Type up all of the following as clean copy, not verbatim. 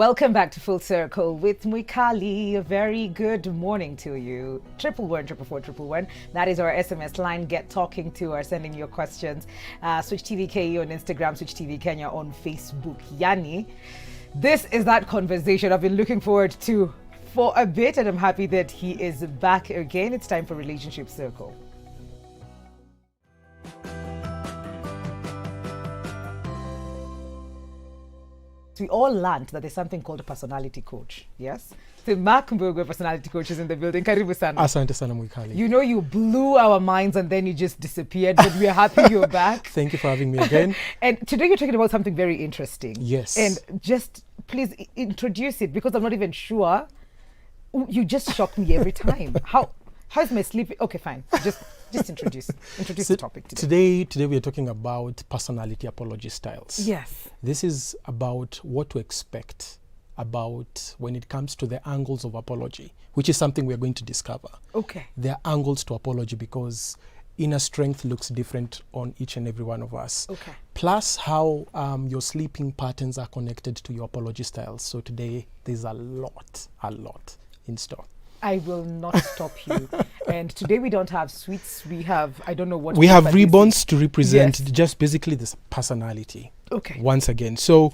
Welcome back to Full Circle with Mwikali. A very good morning to you. 111 That is our SMS line. Get talking to or sending your questions. Switch TV KE on Instagram, Switch TV Kenya on Facebook. Yani, this is that conversation I've been looking forward to for a bit, and I'm happy that he is back again. It's time for Relationship Circle. We all learned that there's something called a personality coach. Yes? So Mark Mbogo, personality coach, is in the building. Karibu sana. Asante sana Mwikali. You know, you blew our minds and then you just disappeared, but we are happy you're back. Thank you for having me again. And today you're talking about something very interesting. Yes. And just please introduce it, because I'm not even sure. You just shock me every time. How's my sleep? Okay, fine. Just introduce the topic today. Today we are talking about personality apology styles. Yes. This is about what to expect about when it comes to the angles of apology, which is something we're going to discover. Okay. There are angles to apology because inner strength looks different on each and every one of us. Okay. Plus how your sleeping patterns are connected to your apology styles. So today there's a lot in store. I will not stop you. And today we don't have sweets. We have, I don't know what. We have ribbons to represent Yes. just basically this personality. Okay. Once again. So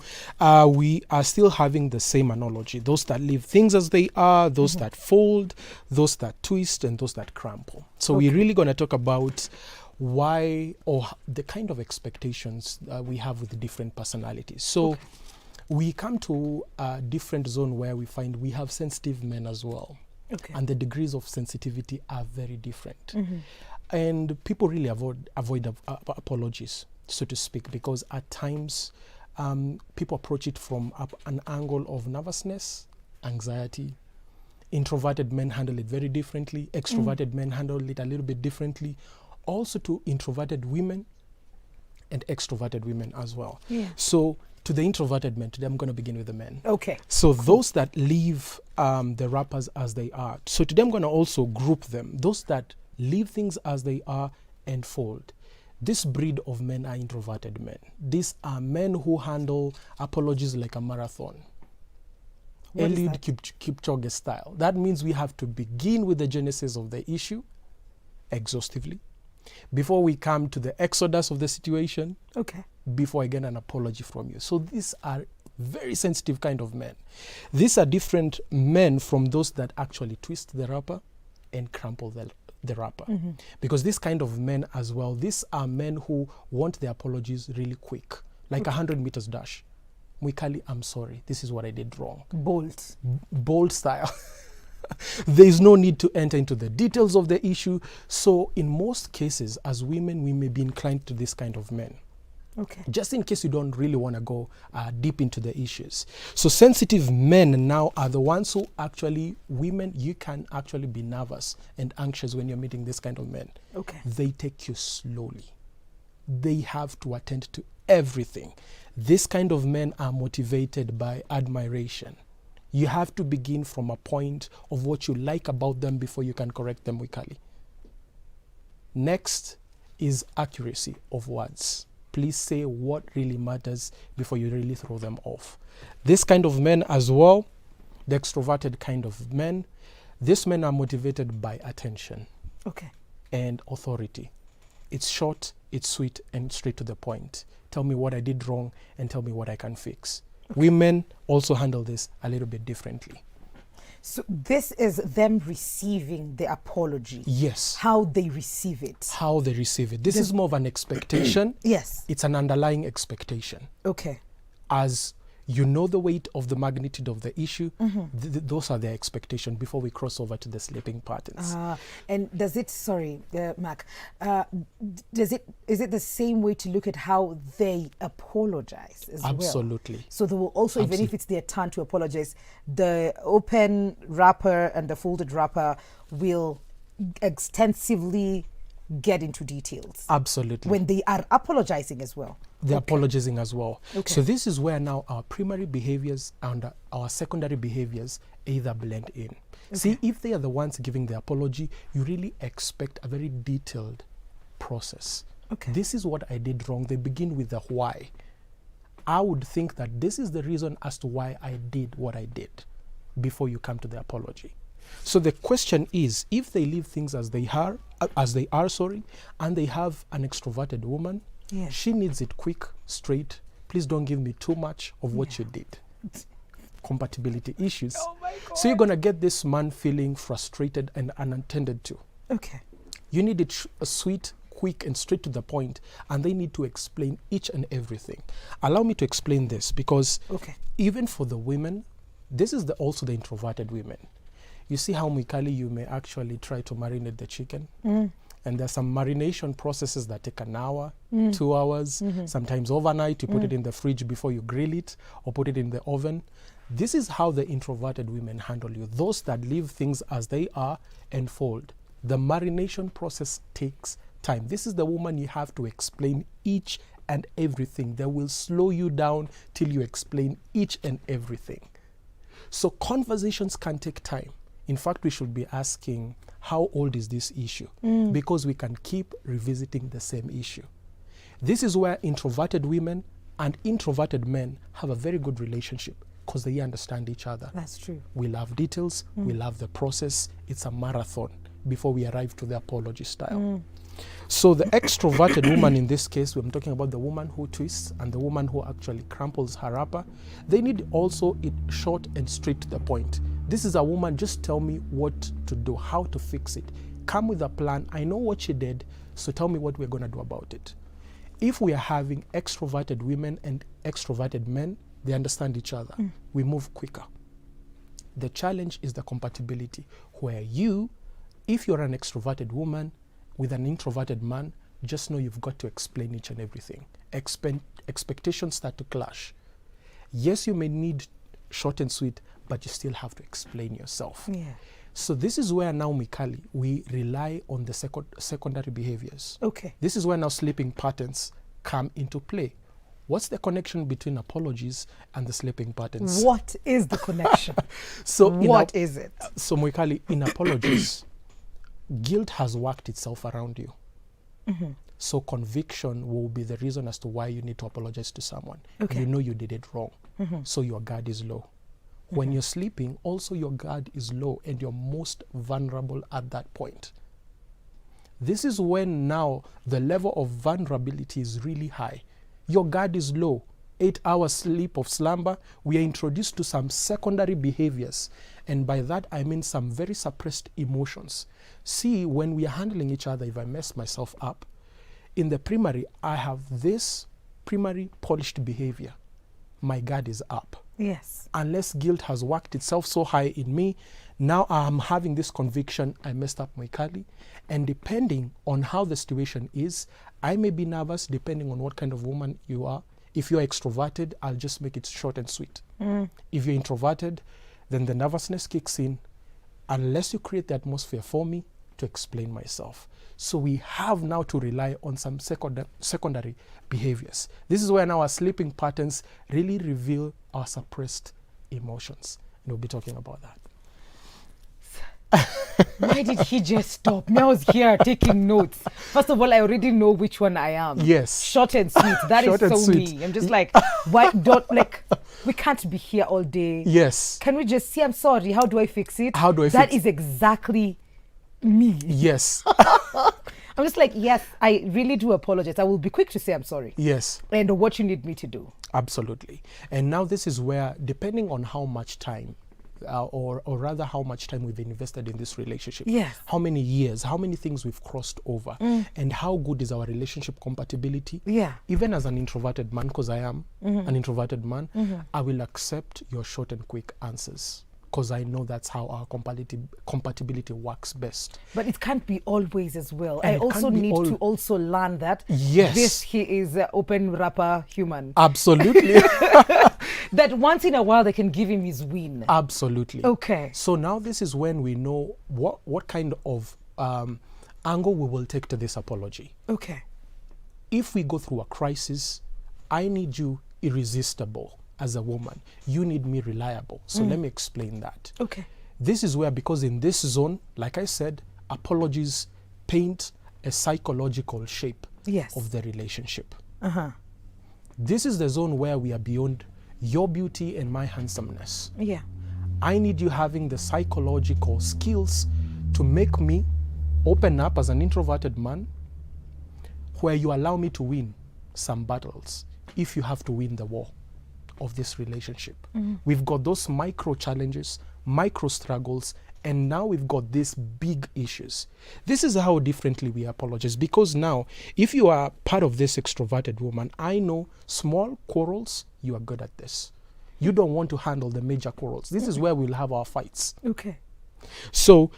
we are still having the same analogy. Those that leave things as they are, those that fold, those that twist, and those that crumple. So we're really going to talk about why or the kind of expectations we have with the different personalities. So we come to a different zone where we find we have sensitive men as well. Okay. And the degrees of sensitivity are very different. And people really avoid apologies, so to speak, because at times people approach it from an angle of nervousness, anxiety. Introverted men handle it very differently. Extroverted men handle it a little bit differently. Also to introverted women and extroverted women as well. Yeah. So to the introverted men, today I'm going to begin with the men. Okay. So those that leave the wrappers as they are. So today I'm going to also group them. Those that leave things as they are and fold. This breed of men are introverted men. These are men who handle apologies like a marathon. Eliud Kipchoge style. That means we have to begin with the genesis of the issue exhaustively before we come to the exodus of the situation. Okay. Before I get an apology from you. So these are very sensitive kind of men. These are different men from those that actually twist the wrapper and crumple the wrapper. Because this kind of men as well, these are men who want their apologies really quick, like 100 meters dash. Mwikali, I'm sorry, this is what I did wrong. Bold style. There is no need to enter into the details of the issue. So in most cases, as women, we may be inclined to this kind of men. Okay. Just in case you don't really want to go deep into the issues. So sensitive men now are the ones who actually, women, you can actually be nervous and anxious when you're meeting this kind of men. Okay. They take you slowly. They have to attend to everything. This kind of men are motivated by admiration. You have to begin from a point of what you like about them before you can correct them, Mwikali. Next is accuracy of words. Please say what really matters before you really throw them off. This kind of men as well, the extroverted kind of men, these men are motivated by attention. Okay. And authority. It's short, it's sweet, and straight to the point. Tell me what I did wrong and tell me what I can fix. Okay. Women also handle this a little bit differently. So this is them receiving the apology. Yes. How they receive it. How they receive it. This is more of an expectation. Yes. It's an underlying expectation. Okay. As you know the weight of the magnitude of the issue, those are their expectations before we cross over to the sleeping patterns. And does it, Mark, is it the same way to look at how they apologize as well? Absolutely. So they will also, even if it's their turn to apologize, the open wrapper and the folded wrapper will extensively get into details. Absolutely. When they are apologizing as well. They're apologizing as well. Okay. So this is where now our primary behaviors and our secondary behaviors either blend in. See, if they are the ones giving the apology, you really expect a very detailed process. Okay. This is what I did wrong. They begin with the why. I would think that this is the reason as to why I did what I did before you come to the apology. So the question is, if they leave things as they are, and they have an extroverted woman, Yes. she needs it quick, straight. Please don't give me too much of what you did. Compatibility issues. Oh my God. So you're going to get this man feeling frustrated and unattended to. Okay. You need it sweet, quick, and straight to the point, and they need to explain each and everything. Allow me to explain this, because even for the women, this is also the introverted women. You see how, Mikali, you may actually try to marinate the chicken, and there's some marination processes that take an hour, 2 hours, sometimes overnight. You put it in the fridge before you grill it, or put it in the oven. This is how the introverted women handle you. Those that leave things as they are and fold. The marination process takes time. This is the woman you have to explain each and everything. They will slow you down till you explain each and everything. So conversations can take time. In fact, we should be asking, how old is this issue? Because we can keep revisiting the same issue. This is where introverted women and introverted men have a very good relationship, because they understand each other. That's true. We love details, we love the process. It's a marathon before we arrive to the apology style. So the extroverted woman, in this case, I'm talking about the woman who twists and the woman who actually crumples her wrapper. They need also it short and straight to the point. This is a woman, just tell me what to do, how to fix it. Come with a plan. I know what she did, so tell me what we're going to do about it. If we are having extroverted women and extroverted men, they understand each other. We move quicker. The challenge is the compatibility, where if you're an extroverted woman with an introverted man, just know you've got to explain each and everything. Expectations start to clash. Yes, you may need short and sweet, but you still have to explain yourself. Yeah. So this is where now, Mikali, we rely on the secondary behaviors. Okay. This is where now sleeping patterns come into play. What's the connection between apologies and the sleeping patterns? What is the connection? So what is it? So, Mikali, in apologies, guilt has worked itself around you. So conviction will be the reason as to why you need to apologize to someone. Okay. You know you did it wrong. So your guard is low. When you're sleeping, also your guard is low, and you're most vulnerable at that point. This is when now the level of vulnerability is really high. Your guard is low. 8 hours sleep of slumber, we are introduced to some secondary behaviors. And by that, I mean some very suppressed emotions. See, when we are handling each other, if I mess myself up, in the primary, I have this primary polished behavior. My guard is up. Yes. Unless guilt has worked itself so high in me, now I'm having this conviction, I messed up Mikali. And depending on how the situation is, I may be nervous depending on what kind of woman you are. If you're extroverted, I'll just make it short and sweet. If you're introverted, then the nervousness kicks in, unless you create the atmosphere for me to explain myself. So we have now to rely on some secondary behaviors. This is where now our sleeping patterns really reveal our suppressed emotions. And we'll be talking about that. Why did he just stop? Me, I was here taking notes. First of all, I already know which one I am. Yes. Short and sweet. That Short is and so sweet. me. I'm just like, why don't, like, we can't be here all day. Yes. Can we just say, I'm sorry, how do I fix it? How do I That fix is exactly me. Yes. I'm just like, yes, I really do apologize. I will be quick to say I'm sorry. Yes. And what you need me to do. Absolutely. And now this is where, depending on how much time, or rather how much time we've invested in this relationship, Yes. how many years, how many things we've crossed over, and how good is our relationship compatibility. Yeah. Even as an introverted man, because I am an introverted man, I will accept your short and quick answers, because I know that's how our compatibility works best. But it can't be always as well. And I it also can't be need to also learn that Yes. he is an open rapper human. Absolutely. That once in a while they can give him his win. Absolutely. Okay. So now this is when we know what kind of angle we will take to this apology. Okay. If we go through a crisis, I need you irresistible as a woman. You need me reliable. So let me explain that. Okay. This is where, because in this zone, like I said, apologies paint a psychological shape Yes. of the relationship. This is the zone where we are beyond your beauty and my handsomeness. Yeah. I need you having the psychological skills to make me open up as an introverted man, where you allow me to win some battles if you have to win the war of this relationship. We've got those micro challenges, micro struggles, and now we've got these big issues. This is how differently we apologize, because now if you are part of this extroverted woman, I know small quarrels, you are good at this. You don't want to handle the major quarrels. This is where we'll have our fights. Okay. So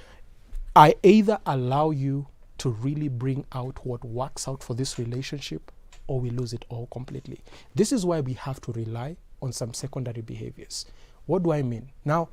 I either allow you to really bring out what works out for this relationship, or we lose it all completely. This is why we have to rely on some secondary behaviors. What do I mean? Now,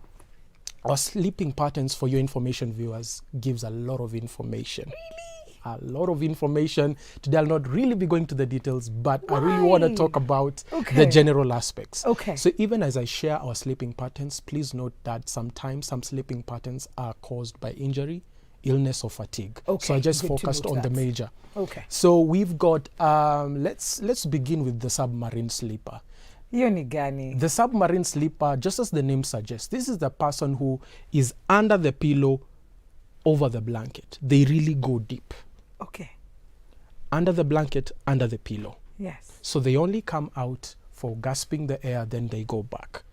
our sleeping patterns, for your information, viewers, gives a lot of information. Really? A lot of information. Today I'll not really be going to the details, but I really want to talk about the general aspects. Okay. So even as I share our sleeping patterns, please note that sometimes some sleeping patterns are caused by injury, illness, or fatigue. Okay. So I just Good to focused note on the that. major. Okay. So we've got, let's begin with the submarine sleeper. Yonigani. The submarine sleeper, just as the name suggests, this is the person who is under the pillow, over the blanket. They really go deep. Okay. Under the blanket, under the pillow. Yes. So they only come out for gasping the air, then they go back.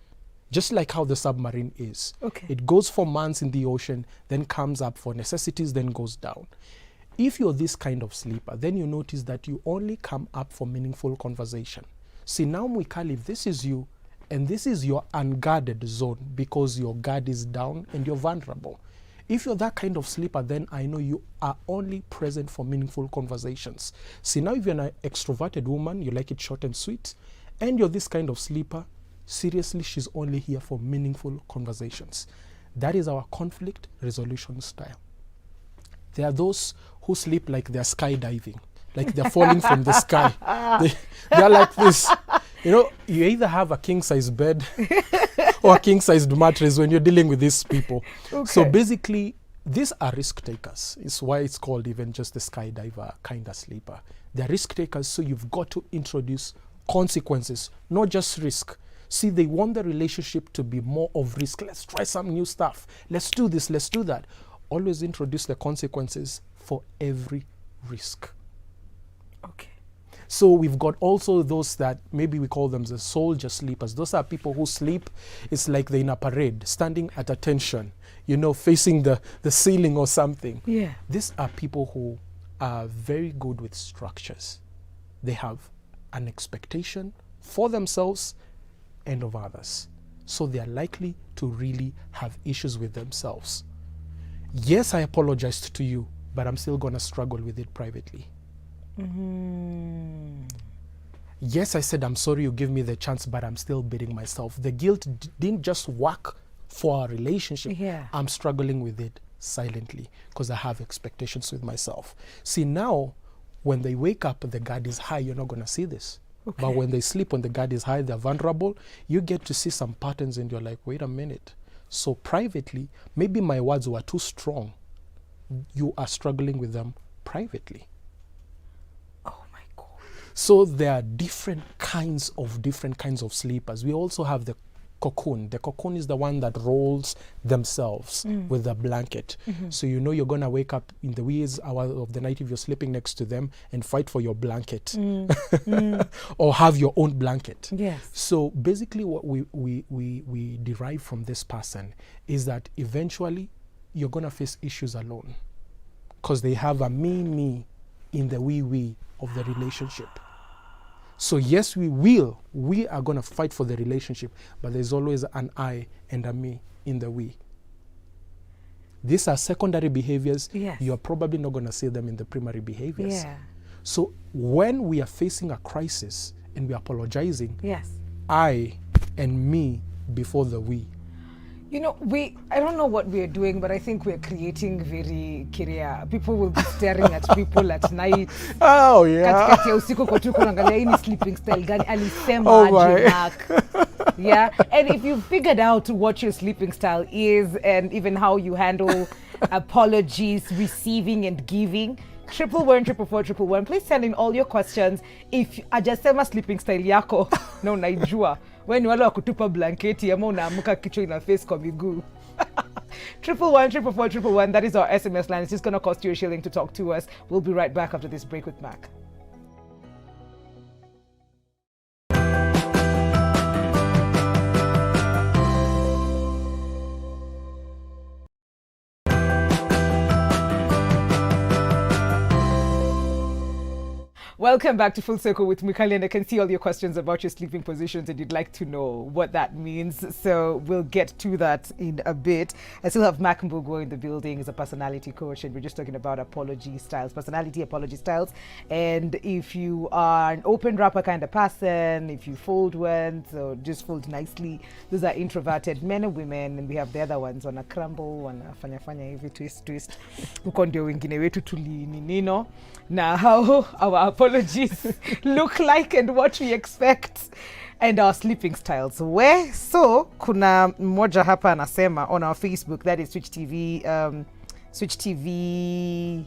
Just like how the submarine is. Okay. It goes for months in the ocean, then comes up for necessities, then goes down. If you're this kind of sleeper, then you notice that you only come up for meaningful conversation. See, now Mwikali, if this is you, and this is your unguarded zone because your guard is down and you're vulnerable. If you're that kind of sleeper, then I know you are only present for meaningful conversations. See, now if you're an extroverted woman, you like it short and sweet, and you're this kind of sleeper, seriously, she's only here for meaningful conversations. That is our conflict resolution style. There are those who sleep like they're skydiving, like they're falling from the sky. They're like this. You know, you either have a king-size bed or a king-sized mattress when you're dealing with these people. Okay. So basically, these are risk takers. It's why it's called even just the skydiver kind of sleeper. They're risk takers, so you've got to introduce consequences, not just risk. See, they want the relationship to be more of risk. Let's try some new stuff. Let's do this, let's do that. Always introduce the consequences for every risk. Okay. So we've got also those that maybe we call them the soldier sleepers. Those are people who sleep, it's like they're in a parade, standing at attention, you know, facing the ceiling or something. Yeah. These are people who are very good with structures. They have an expectation for themselves and of others. So they are likely to really have issues with themselves. Yes, I apologized to you, but I'm still going to struggle with it privately. Yes, I said, I'm sorry you give me the chance, but I'm still beating myself. The guilt didn't just work for our relationship. Yeah. I'm struggling with it silently because I have expectations with myself. See, now, when they wake up, the guard is high. You're not going to see this. Okay. But when they sleep, when the guard is high, they're vulnerable. You get to see some patterns and you're like, wait a minute. So privately, maybe my words were too strong. You are struggling with them privately. Oh my God. So there are different kinds of sleepers. We also have the cocoon. The cocoon is the one that rolls themselves with a blanket. So you know you're going to wake up in the wee hours of the night if you're sleeping next to them and fight for your blanket or have your own blanket. Yes. So basically what we derive from this person is that eventually you're going to face issues alone because they have a me in the we of the relationship. So yes, we are going to fight for the relationship, but there's always an I and a me in the we. These are secondary behaviors. Yes. You're probably not going to see them in the primary behaviors. Yeah. So when we are facing a crisis and we're apologizing, Yes. I and me before the we. You know, I don't know what we're doing, but I think we're creating very career. People will be staring at people at night. Oh, yeah. Katikati ya usiku kwa tu kuangalia hii ni sleeping style gani alisema Oh, aje my. Mark. Yeah, and if you figured out what your sleeping style is and even how you handle apologies, receiving and giving, 111 please send in all your questions. If ajasema sleeping style yako na unaijua wewe ni wale wa kutupa blanketi ama unaamka kichwa ina face kwa miguu. 111 that is our SMS line. It's just going to cost you a shilling to talk to us. We'll be right back after this break with Mac. Welcome back to Full Circle with Mikali, and I can see all your questions about your sleeping positions and you'd like to know what that means. So we'll get to that in a bit. I still have Mac Mbugo in the building. He's a personality coach, and we're just talking about apology styles, personality apology styles. And if you are an open rapper kind of person, if you fold well, so just fold nicely, those are introverted men and women. And we have the other ones, wana crumble, wana fanya hivi, twist. Huko ndio wengine wetu tulinino. Now how our apologies look like and what we expect and our sleeping styles. So kuna mmoja hapa anasema on our Facebook, that is Switch TV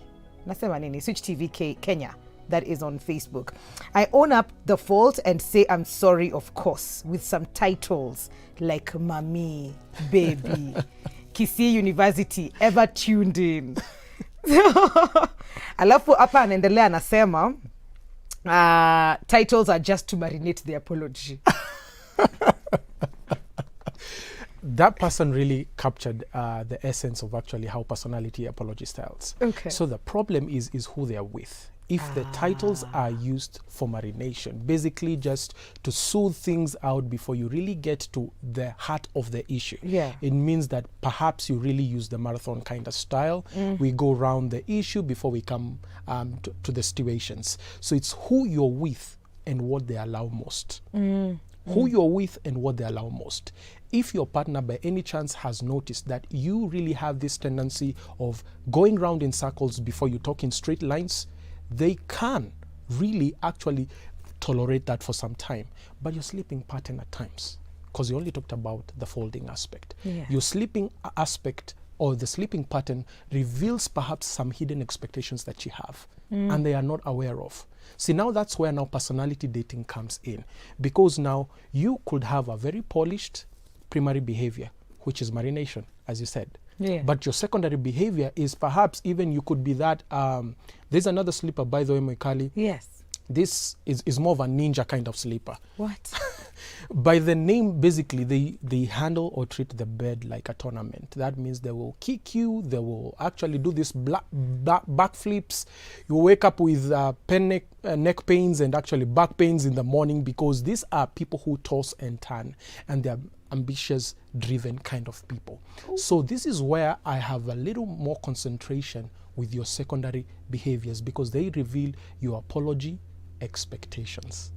nasema nini, Switch TV Kenya, that is on Facebook. I own up the fault and say I'm sorry, of course, with some titles like Mami, Baby, Kisii University, ever tuned in. Alafu hapa anaendelea anasema titles are just to marinate the apology. That person really captured the essence of actually how personality apology styles. Okay. So the problem is who they are with. If the titles are used for marination, basically just to soothe things out before you really get to the heart of the issue, it means that perhaps you really use the marathon kind of style. We go around the issue before we come to the situations. So it's who you're with and what they allow most. Who you're with and what they allow most. If your partner by any chance has noticed that you really have this tendency of going round in circles before you talk in straight lines, they can really actually tolerate that for some time. But your sleeping pattern at times, because you only talked about the folding aspect, your sleeping aspect or the sleeping pattern reveals perhaps some hidden expectations that you have and they are not aware of. See, now that's where now personality dating comes in, because now you could have a very polished primary behavior, which is marination, as you said. But your secondary behavior is perhaps even you could be that, there's another sleeper, by the way, Moikali. Yes. This is more of a ninja kind of sleeper. What? By the name, basically, they handle or treat the bed like a tournament. That means they will kick you, they will actually do this backflips. You wake up with neck pains and actually back pains in the morning, because these are people who toss and turn, and they're ambitious, driven kind of people. So this is where I have a little more concentration with your secondary behaviors, because they reveal your apology expectations.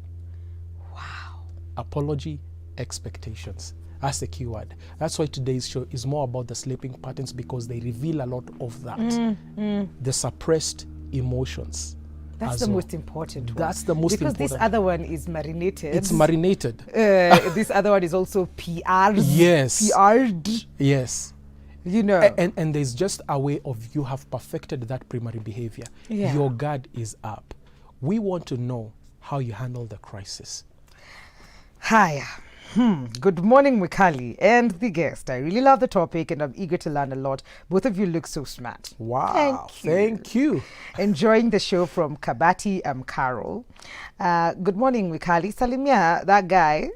Wow. Apology expectations. That's the key word. That's why today's show is more about the sleeping patterns, because they reveal a lot of that. The suppressed emotions. That's the most important one. That's the most important. Because this other one is marinated. It's marinated. This other one is also PR'd. Yes. PR'd. Yes. You know. And there's just a way of you have perfected that primary behavior. Your guard is up. We want to know how you handle the crisis. Hi. Good morning, Mikali and the guest. I really love the topic and I'm eager to learn a lot. Both of you look so smart. Wow. Thank you. Enjoying the show from Kabati. I'm Carol. Good morning, Mikali. Salimia, that guy,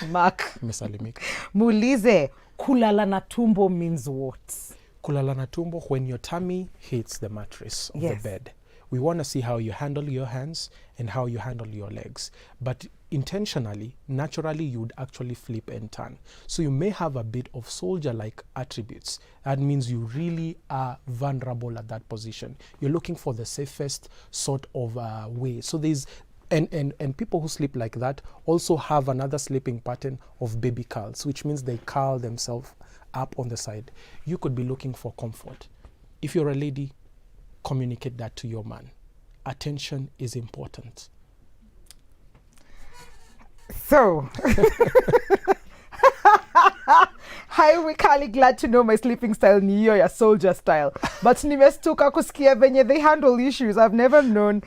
Mark. Mesalimika. Muulize, kulala na tumbo means what? Kulala na tumbo, when your tummy hits the mattress of the bed. We want to see how you handle your hands and how you handle your legs. But intentionally, naturally, you would actually flip and turn. So you may have a bit of soldier-like attributes. That means you really are vulnerable at that position. You're looking for the safest sort of way. So there's and people who sleep like that also have another sleeping pattern of baby curls, which means they curl themselves up on the side. You could be looking for comfort. If you're a lady, communicate that to your man. Attention is important. So, Hi, Wikali, glad to know my sleeping style ni hiyo ya soldier style. But nimestuka kusikia venye they handle issues. I've never known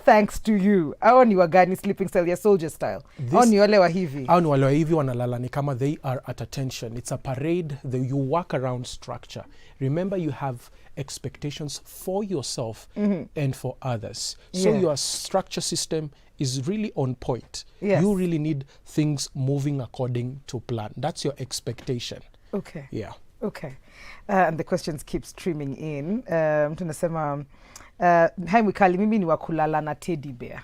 thanks to you. Hao ni wagani sleeping style ya soldier style? Hao ni wale wa hivi? Hao ni wale wa hivi wanalala ni kama they are at attention. It's a parade. You work around structure. Remember, you have expectations for yourself and for others. So your structure system is really on point. Yes. You really need things moving according to plan. That's your expectation. Okay. Yeah. Okay. And the questions keep streaming in. Tunasema, hi Mwikali, mimi ni wakulala na teddy bear.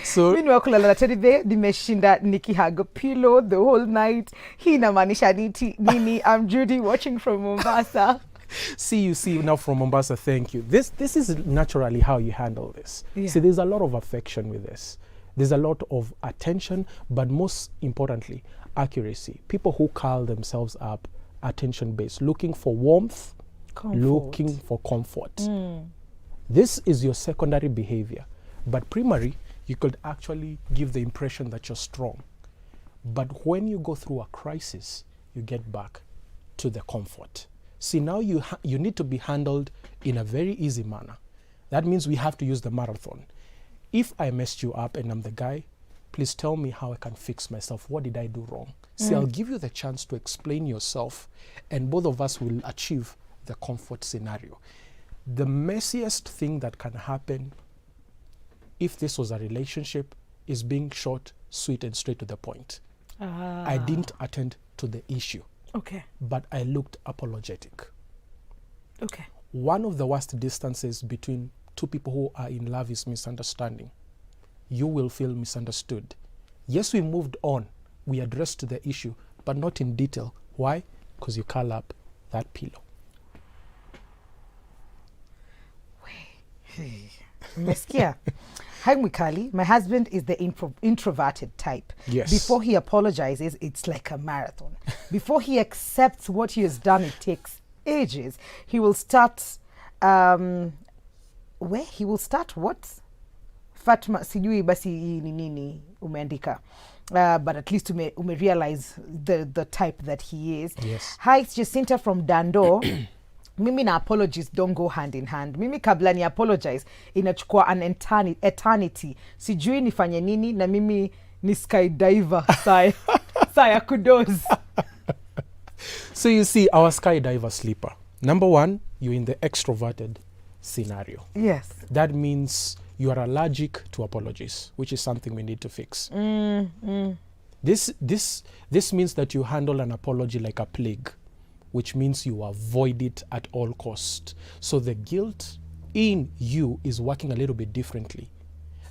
So mimi ni wakulala na teddy bear, nimeshinda nikihaga pillow the whole night. Hii inamaanisha nini? I'm Judy watching from Mombasa. you see now from Mombasa, thank you. This is naturally how you handle this. Yeah. See, there's a lot of affection with this. There's a lot of attention, but most importantly, accuracy. People who call themselves up attention-based, looking for warmth, looking for comfort. This is your secondary behavior. But primary, you could actually give the impression that you're strong. But when you go through a crisis, you get back to the comfort. See, now you need to be handled in a very easy manner. That means we have to use the marathon. If I messed you up and I'm the guy, please tell me how I can fix myself. What did I do wrong? See, I'll give you the chance to explain yourself, and both of us will achieve the comfort scenario. The messiest thing that can happen if this was a relationship is being short, sweet, and straight to the point. I didn't attend to the issue. Okay. But I looked apologetic. Okay. One of the worst distances between two people who are in love is misunderstanding. You will feel misunderstood. Yes, we moved on. We addressed the issue, but not in detail. Why? Because you curl up that pillow. Meskia. Hi Mwikali, my husband is the introverted type. Yes. Before he apologizes, it's like a marathon. Before he accepts what he has done, it takes ages. He will start, he will start what? Fatma, sijui basi ni nini umeandika. But at least ume realize the type that he is. Yes. Hi, it's Jacinta from Dando. Mimi na apologies don't go hand in hand. Mimi kabla ni apologize inachukua an eternity. Sijui nifanye nini na mimi ni skydiver saya kudos. So you see, our skydiver sleeper. Number one, you're in the extroverted scenario. Yes. That means you are allergic to apologies, which is something we need to fix. This means that you handle an apology like a plague, which means you avoid it at all cost. So the guilt in you is working a little bit differently,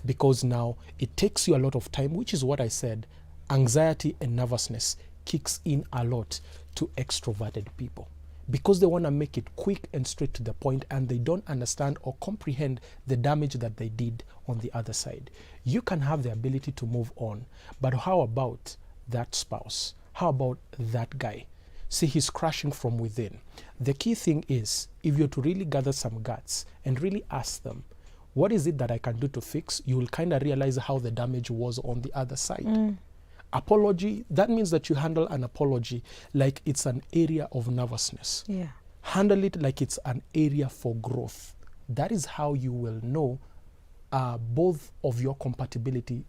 because now it takes you a lot of time, which is what I said, anxiety and nervousness kicks in a lot to extroverted people, because they want to make it quick and straight to the point, and they don't understand or comprehend the damage that they did on the other side. You can have the ability to move on, but how about that spouse? How about that guy? See, he's crashing from within. The key thing is, if you're to really gather some guts and really ask them, what is it that I can do to fix? You will kind of realize how the damage was on the other side. Apology, that means that you handle an apology like it's an area of nervousness. Yeah. Handle it like it's an area for growth. That is how you will know both of your compatibility,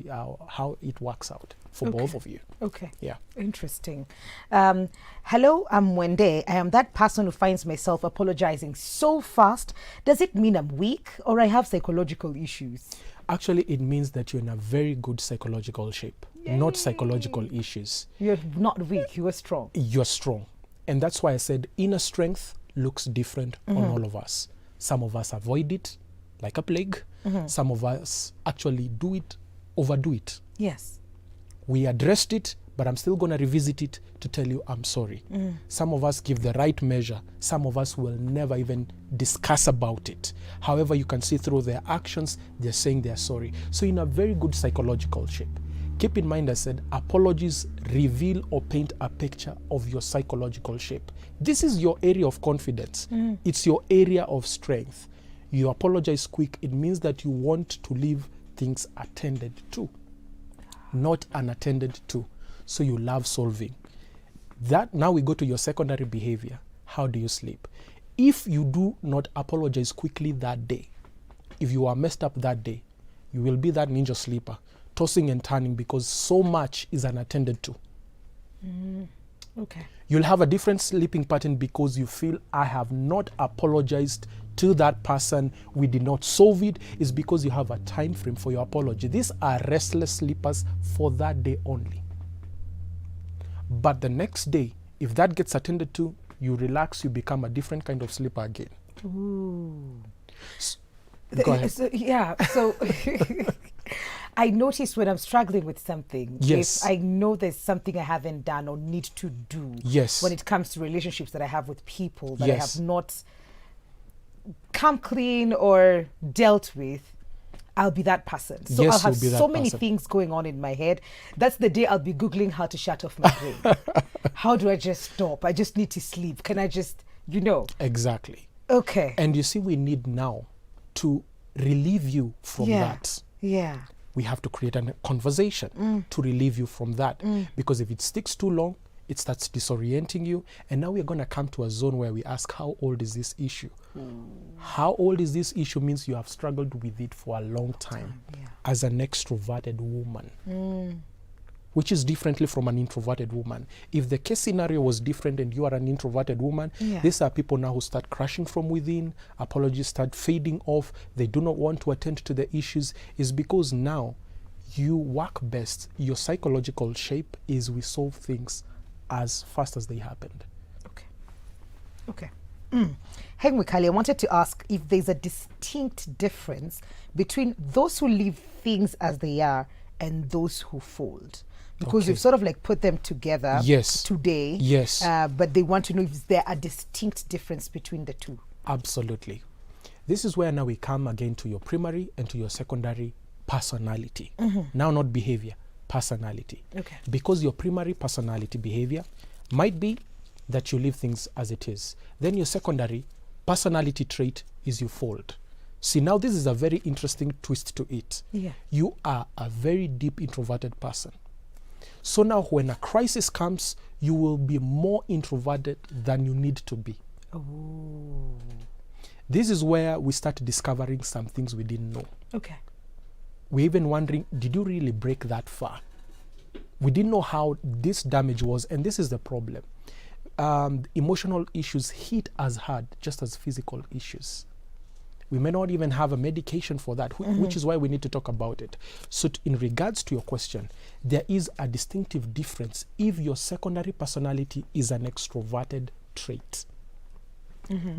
how it works out for both of you. Okay. Yeah. Interesting. Hello, I'm Wende. I am that person who finds myself apologizing so fast. Does it mean I'm weak or I have psychological issues? Actually, it means that you're in a very good psychological shape, not psychological issues. You're not weak, you are strong. You're strong. And that's why I said inner strength looks different on all of us. Some of us avoid it like a plague. Some of us actually overdo it. Yes. We addressed it, but I'm still going to revisit it to tell you I'm sorry. Some of us give the right measure. Some of us will never even discuss about it. However, you can see through their actions, they're saying they're sorry. So in a very good psychological shape. Keep in mind, I said, apologies reveal or paint a picture of your psychological shape. This is your area of confidence. It's your area of strength. You apologize quick. It means that you want to leave things attended to, not unattended to. so you love solving. That now we go to your secondary behavior. How do you sleep? If you do not apologize quickly that day, if you are messed up that day, you will be that ninja sleeper, tossing and turning because so much is unattended to. Okay. You'll have a different sleeping pattern because you feel, I have not apologized to that person. We did not solve it. It's because you have a time frame for your apology. These are restless sleepers for that day only. But the next day, if that gets attended to, you relax, you become a different kind of sleeper again. Ooh. Go ahead. So I notice when I'm struggling with something, Yes. if I know there's something I haven't done or need to do, Yes. when it comes to relationships that I have with people that I Yes. have not come clean or dealt with, I'll be that person. So Yes, I'll have you'll be that so many person. things going on in my head. That's the day I'll be Googling how to shut off my brain. How do I just stop? I just need to sleep. Can I just, Exactly. Okay. And you see, we need now to relieve you from Yeah. that. Yeah. We have to create a conversation to relieve you from that. Because if it sticks too long, it starts disorienting you. And now we're going to come to a zone where we ask, how old is this issue? How old is this issue means you have struggled with it for a long time as an extroverted woman, which is differently from an introverted woman. If the case scenario was different and you are an introverted woman, these are people now who start crashing from within, apologies start fading off, they do not want to attend to the issues, is because now you work best. Your psychological shape is we solve things as fast as they happened. Okay. Hey, Mikali, I wanted to ask if there's a distinct difference between those who leave things as they are and those who fold. Because Okay. you've sort of like put them together Yes. today. Yes. But they want to know if there a distinct difference between the two. Absolutely. This is where now we come again to your primary and to your secondary personality. Now not behavior, personality. Okay. Because your primary personality behavior might be that you leave things as it is. Then your secondary personality trait is you fold. See, now this is a very interesting twist to it. Yeah. You are a very deep introverted person. So now when a crisis comes, you will be more introverted than you need to be. Oh. This is where we start discovering some things we didn't know. Okay. We're even wondering, did you really break that far? We didn't know how this damage was, and this is the problem. Emotional issues hit as hard just as physical issues. We may not even have a medication for that, which is why we need to talk about it. So in regards to your question, there is a distinctive difference if your secondary personality is an extroverted trait.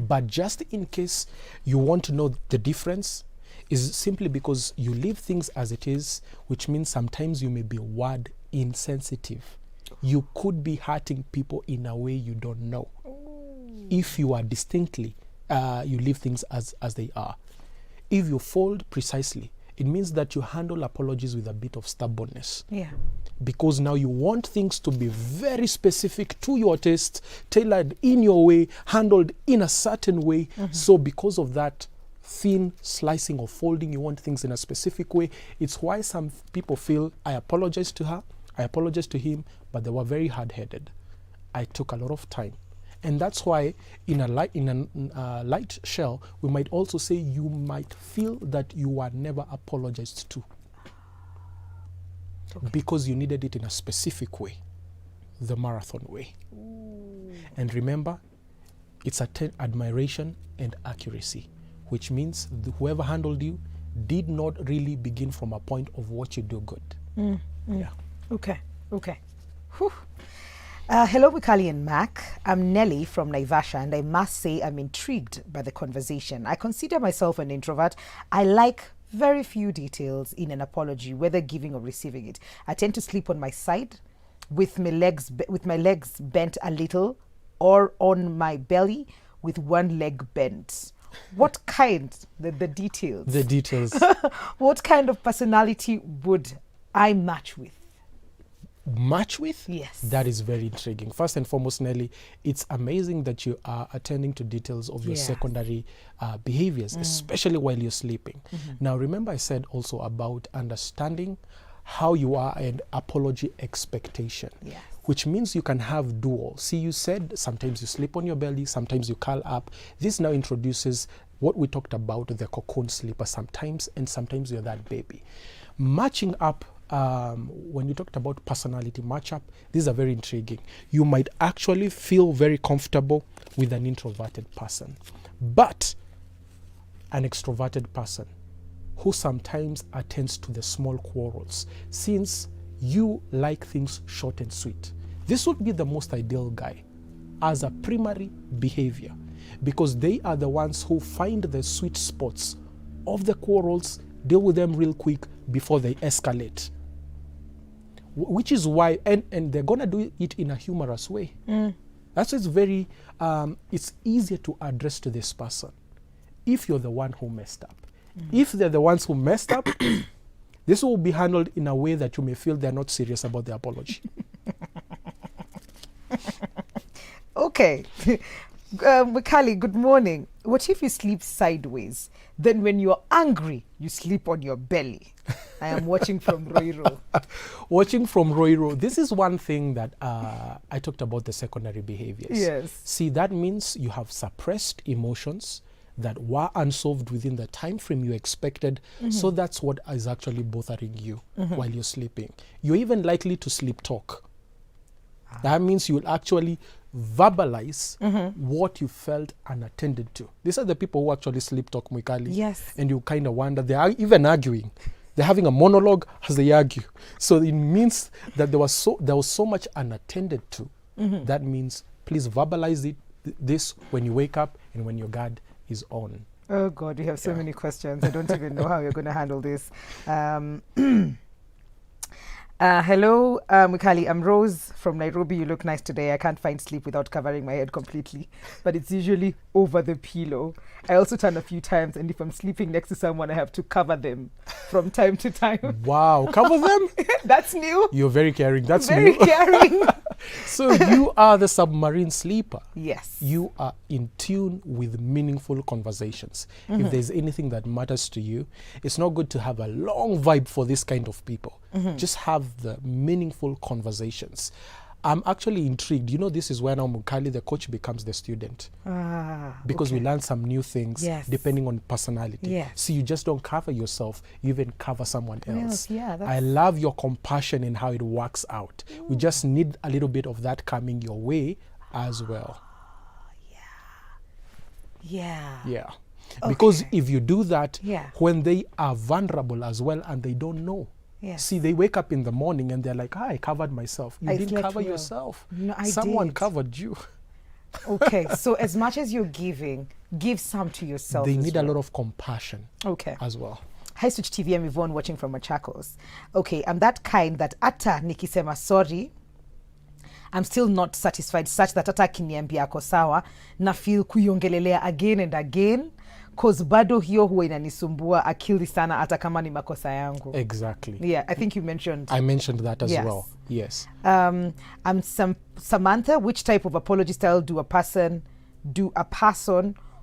But just in case you want to know the difference, is simply because you leave things as it is, which means sometimes you may be word insensitive. You could be hurting people in a way you don't know. If you are distinctly, you leave things as they are. If you fold precisely, it means that you handle apologies with a bit of stubbornness. Yeah. Because now you want things to be very specific to your taste, tailored in your way, handled in a certain way. So because of that thin slicing or folding, you want things in a specific way. It's why some people feel, I apologize to her, I apologize to him, but they were very hard-headed. I took a lot of time. And that's why in a light shell, we might also say you might feel that you were never apologized to. Because you needed it in a specific way, the marathon way. And remember, it's admiration and accuracy, which means whoever handled you did not really begin from a point of what you do good. Yeah. Okay. Whew. Hello, Mikali and Mac. I'm Nelly from Naivasha, and I must say I'm intrigued by the conversation. I consider myself an introvert. I like very few details in an apology, whether giving or receiving it. I tend to sleep on my side with my legs bent a little, or on my belly with one leg bent. What kind, the details? The details. What kind of personality would I match with? Match with? Yes. That is very intriguing. First and foremost, Nelly, it's amazing that you are attending to details of your secondary behaviors, especially while you're sleeping. Now, remember I said also about understanding how you are an apology expectation. Yes. Which means you can have dual. See, you said sometimes you sleep on your belly, sometimes you curl up. This now introduces what we talked about, the cocoon sleeper sometimes, and sometimes you're that baby. Matching up, when you talked about personality match-up, these are very intriguing. You might actually feel very comfortable with an introverted person, but an extroverted person who sometimes attends to the small quarrels, since you like things short and sweet. This would be the most ideal guy as a primary behavior, because they are the ones who find the sweet spots of the quarrels, deal with them real quick before they escalate. Which is why, and they're gonna do it in a humorous way. That's why it's very, it's easier to address to this person if you're the one who messed up. If they're the ones who messed up, this will be handled in a way that you may feel they're not serious about the apology. Okay. Mikali, good morning. What if you sleep sideways? Then when you're angry, you sleep on your belly. I am watching from Roiro. Watching from Roiro. This is one thing that I talked about, the secondary behaviors. Yes. See, that means you have suppressed emotions that were unsolved within the time frame you expected. So that's what is actually bothering you while you're sleeping. You're even likely to sleep talk. That means you'll actually verbalize what you felt unattended to. These are the people who actually sleep talk, Mwikali. Yes. And you kind of wonder, they are even arguing. They're having a monologue as they argue. So it means that there was so much unattended to. That means please verbalize this when you wake up and when your guard is on. Oh God, you have so many questions. I don't even know how you're going to handle this. Hello, Mikali. I'm Rose from Nairobi. You look nice today. I can't find sleep without covering my head completely, but it's usually over the pillow. I also turn a few times, and if I'm sleeping next to someone, I have to cover them from time to time. Wow, cover them? That's new. You're very caring. That's Very new. caring. So you are the submarine sleeper. Yes. You are in tune with meaningful conversations. If there's anything that matters to you, it's not good to have a long vibe for this kind of people. Just have the meaningful conversations. I'm actually intrigued. You know, this is where now Mukali, the coach, becomes the student. Because we learn some new things depending on personality. Yes. So you just don't cover yourself, you even cover someone else. Yeah, I love your compassion and how it works out. We just need a little bit of that coming your way as well. Yeah. Yeah. Because if you do that, Yeah. when they are vulnerable as well and they don't know, Yes. see, they wake up in the morning and they're like, I covered myself. You I didn't slept cover well. yourself. No, I Someone did. covered you. Okay, so as much as you're giving, give some to yourself. They as need well. a lot of compassion Okay. as well. Hi Switch TV, I'm Yvonne watching from Machakos. Okay, I'm that kind that ata nikisema sorry, I'm still not satisfied, such that ata kiniambia ako sawa na feel kuiongelelea again and again, cause bado hiyo huwa inanisumbua akili sana hata kama ni makosa yangu. Exactly. Yeah, I think you mentioned. I mentioned that as Yes. well. Yes. I'm Samantha. Which type of apology style do a person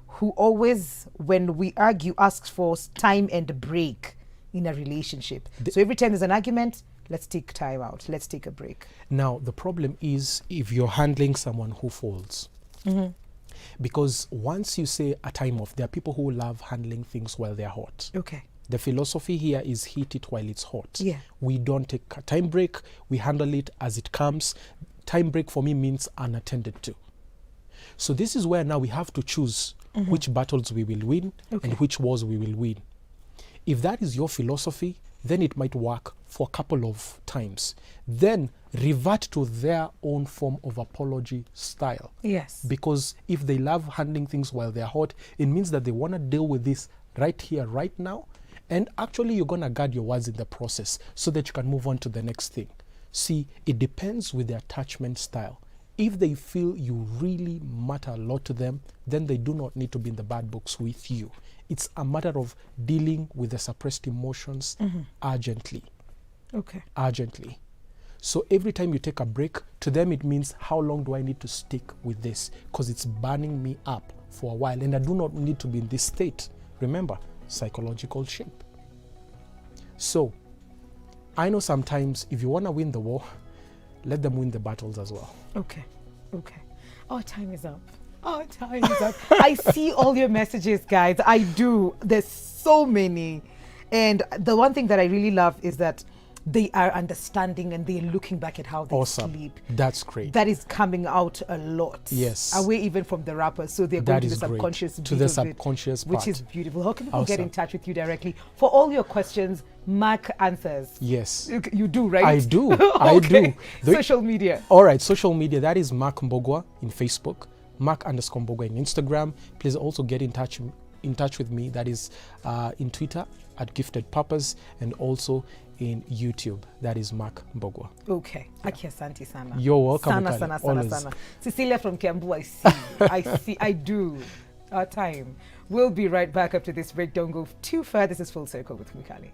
who always, when we argue, asks for time and break in a relationship? So every time there's an argument, let's take time out. Let's take a break. Now, the problem is if you're handling someone who falls. Because once you say a time off, there are people who love handling things while they're hot. Okay. The philosophy here is heat it while it's hot. Yeah. We don't take a time break. We handle it as it comes. Time break for me means unattended to. So this is where now we have to choose which battles we will win and which wars we will win. If that is your philosophy, then it might work for a couple of times. Then revert to their own form of apology style. Yes. Because if they love handling things while they're hot, it means that they want to deal with this right here, right now. And actually, you're going to guard your words in the process so that you can move on to the next thing. See, it depends with the attachment style. If they feel you really matter a lot to them, then they do not need to be in the bad books with you. It's a matter of dealing with the suppressed emotions urgently. Okay. Urgently. So every time you take a break, to them it means, how long do I need to stick with this? Because it's burning me up for a while and I do not need to be in this state. Remember, psychological shape. So I know sometimes if you want to win the war, let them win the battles as well. Okay. Our time is up. I see all your messages, guys. I do. There's so many. And the one thing that I really love is that they are understanding and they're looking back at how they sleep. That's great. That is coming out a lot. Yes. Away even from the rappers. So they're going to the subconscious to the subconscious part. Which is beautiful. How can people get in touch with you directly? For all your questions, Mark answers. Yes. You do, right? I do. Okay. I do. Social media. All right. Social media. That is Mark Mbogwa in Facebook. Mark_Mbogwa in Instagram. Please also get in touch with me. That is in Twitter at Gifted Purpose, and also in YouTube. That is Mark Mbogwa. Okay. Aki asante sana. You're welcome. Sana. Cecilia from Kiambu, I see. I do. Our time. We'll be right back after this break. Don't go too far. This is Full Circle with Mikali.